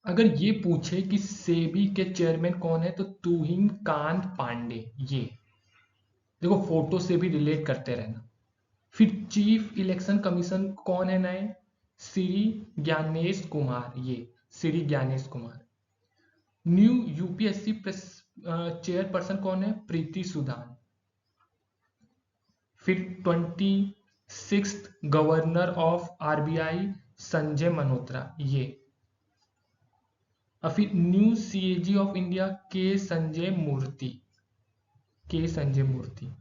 अगर ये पूछे कि सेबी के चेयरमैन कौन है तो तुहिन कांत पांडे। ये देखो फोटो से भी रिलेट करते रहना। फिर चीफ इलेक्शन कमीशन कौन है नए? श्री ज्ञानेश कुमार। ये Shri Gyanesh Kumar. New UPSC chairperson कौन है? प्रीति सुदान। फिर 26th governor of RBI Sanjay Malhotra. ये और फिर न्यू सीएजी ऑफ इंडिया के संजय मूर्ति। के संजय मूर्ति।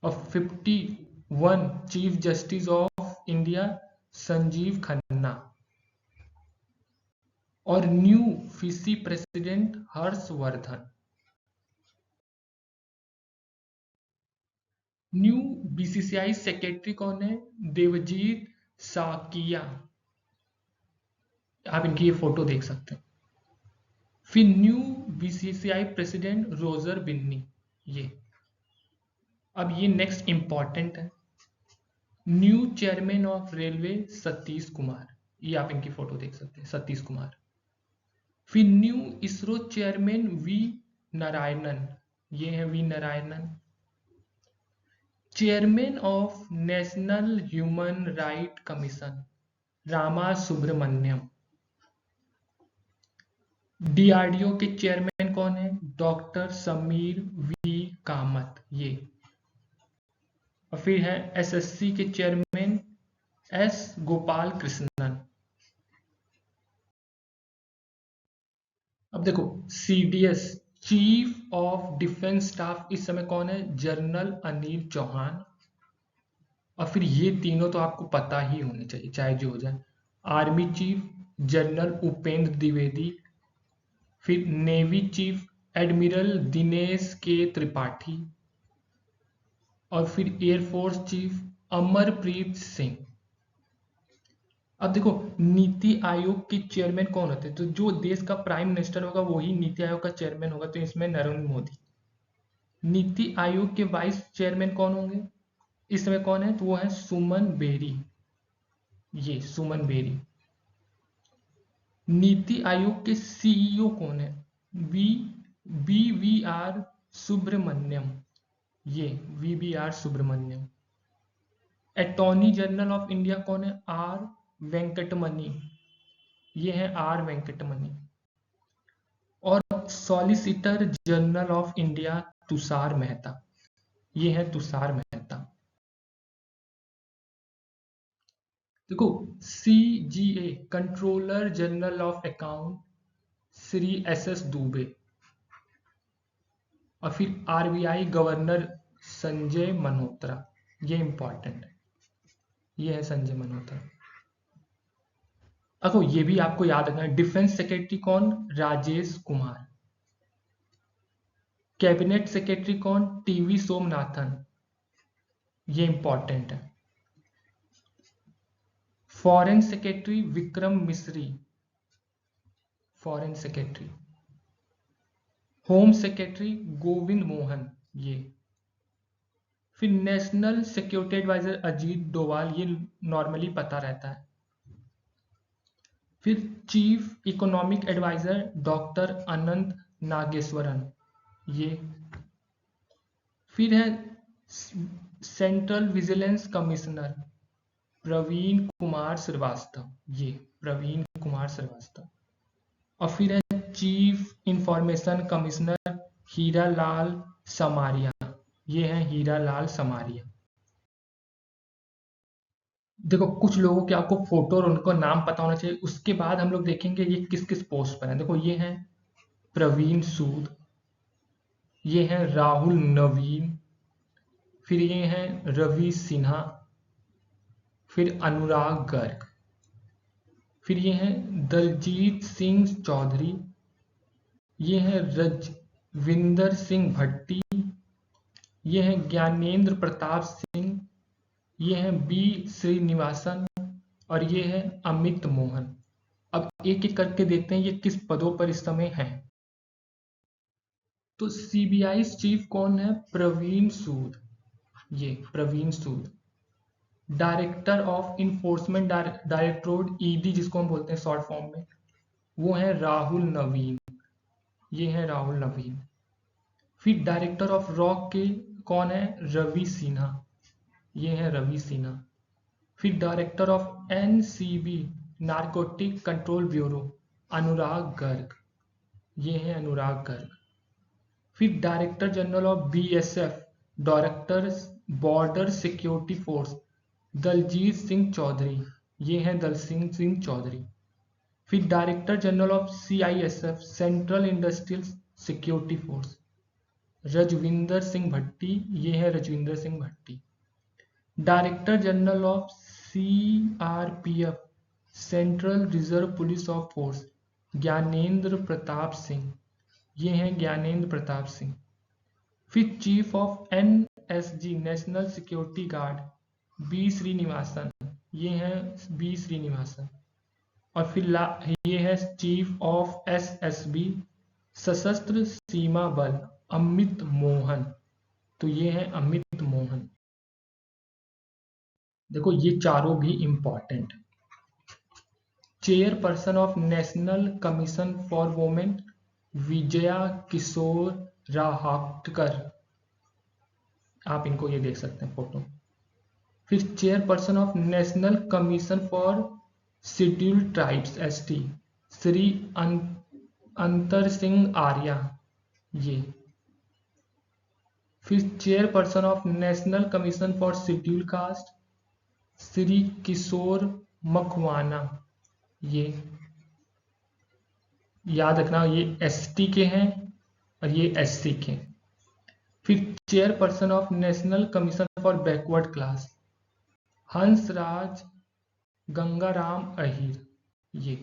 और 51 chief justice of India Sanjiv Khanna. और new FICCI president Harshvardhan. New BCCI secretary कौन है? देवजीत साकिया। आप इनकी ये फोटो देख सकते हैं। फिर new BCCI president Roger Binny. ये अब ये नेक्स्ट इंपॉर्टेंट है। New chairman of railway Satish Kumar. ये आप इनकी फोटो देख सकते हैं, सतीश कुमार। फिर new ISRO chairman V Narayanan. ये है V Narayanan. Chairman of national human right commission Rama Subramanyam. DRDO के चेयरमैन कौन है? डॉक्टर समीर वी कामत। ये और फिर है एसएससी के चेयरमैन एस गोपाल कृष्णन। अब देखो CDS chief of defence staff इस समय कौन है? जनरल अनिल चौहान। और फिर ये तीनों तो आपको पता ही होने चाहिए चाहे जो हो जाए। Army chief general Upendra Dwivedi. फिर नेवी चीफ एडमिरल दिनेश के त्रिपाठी। और फिर एयरफोर्स चीफ अमरप्रीत सिंह। अब देखो नीति आयोग के चेयरमैन कौन होते हैं? तो जो देश का प्राइम मिनिस्टर होगा वही नीति आयोग का चेयरमैन होगा, तो इसमें नरेंद्र मोदी। नीति आयोग के वाइस चेयरमैन कौन होंगे इस समय? कौन है? तो वो है सुमन बेरी। ये सुमन बेरी। नीति आयोग के सीईओ कौन है? V V R Subrahmanyam. ये V R Subrahmanyam. Attorney general of India कौन है? आर वेंकटमणि। ये है आर वेंकटमणि। और solicitor general of India Tushar Mehta. ये है तुषार मेहता। देखो CGA controller general of account Shri S Dubey. और फिर आरबीआई गवर्नर संजय मल्होत्रा। ये इंपॉर्टेंट है। ये है संजय मल्होत्रा। देखो ये भी आपको याद रखना है। डिफेंस सेक्रेटरी कौन? राजेश कुमार। कैबिनेट सेक्रेटरी कौन? टीवी सोमनाथन। ये इंपॉर्टेंट है। Foreign secretary Vikram Misri. Foreign secretary. Home secretary Govind Mohan. ये फिर national security adviser Ajit Doval. ये नॉर्मली पता रहता है। फिर chief economic adviser doctor Anantha Nageswaran. ये फिर है central vigilance commissioner Praveen Kumar Srivastava. ये प्रवीण कुमार श्रीवास्तव। और फिर है chief information commissioner Heeralal Samariya. ये है हीरालाल समारिया। देखो कुछ लोगों के आपको फोटो और उनको नाम पता होना चाहिए, उसके बाद हम लोग देखेंगे ये किस किस पोस्ट पर है। देखो ये है प्रवीण सूद। ये है राहुल नवीन। फिर ये हैं रवि सिन्हा। फिर अनुराग गर्ग। फिर ये हैं दलजीत सिंह चौधरी। ये हैं रजविंदर सिंह भट्टी। ये हैं ज्ञानेंद्र प्रताप सिंह। ये हैं बी श्रीनिवासन। और ये है अमित मोहन। अब एक एक करके देखते हैं ये किस पदों पर इस समय हैं। तो सीबीआई चीफ कौन है? प्रवीण सूद। ये Praveen Sood. Director of enforcement directorate ED जिसको हम बोलते हैं शॉर्ट फॉर्म में वो हैं राहुल नवीन, ये हैं राहुल नवीन। फिर डायरेक्टर ऑफ रॉक के कौन है? रवि सिन्हा, ये हैं रवि सिन्हा। फिर director of NCB narcotic control bureau Anurag Garg, ये हैं अनुराग गर्ग। फिर director general of BSF director border security force Daljit Singh Chaudhary, ये हैं दलजीत सिंह चौधरी। फिर director general of CISF central industrial security force Rajwinder Singh Bhatti, ये है Rajwinder Singh Bhatti. Director general of CRPF central reserve police of force Gyanendra Pratap Singh, ये हैं ज्ञानेंद्र प्रताप सिंह। फिर chief of NSG national security guard B Srinivasan, ये हैं बी श्रीनिवासन। और फिर ये है चीफ ऑफ एसएसबी सशस्त्र सीमा बल अमित मोहन, तो ये है अमित मोहन। देखो ये चारों भी important. Chairperson of national commission for women Vijaya Kishore Rahatkar, आप इनको ये देख सकते हैं फोटो। फिर chairperson of national commission for scheduled tribes ST Shri Antar Singh Arya, ये। फिर chairperson of national commission for scheduled caste Shri Kishor Makwana, ये याद रखना, ये एसटी के हैं और ये एससी के। फिर chairperson of national commission for backward class Hansraj Gangaram Ahir, ये।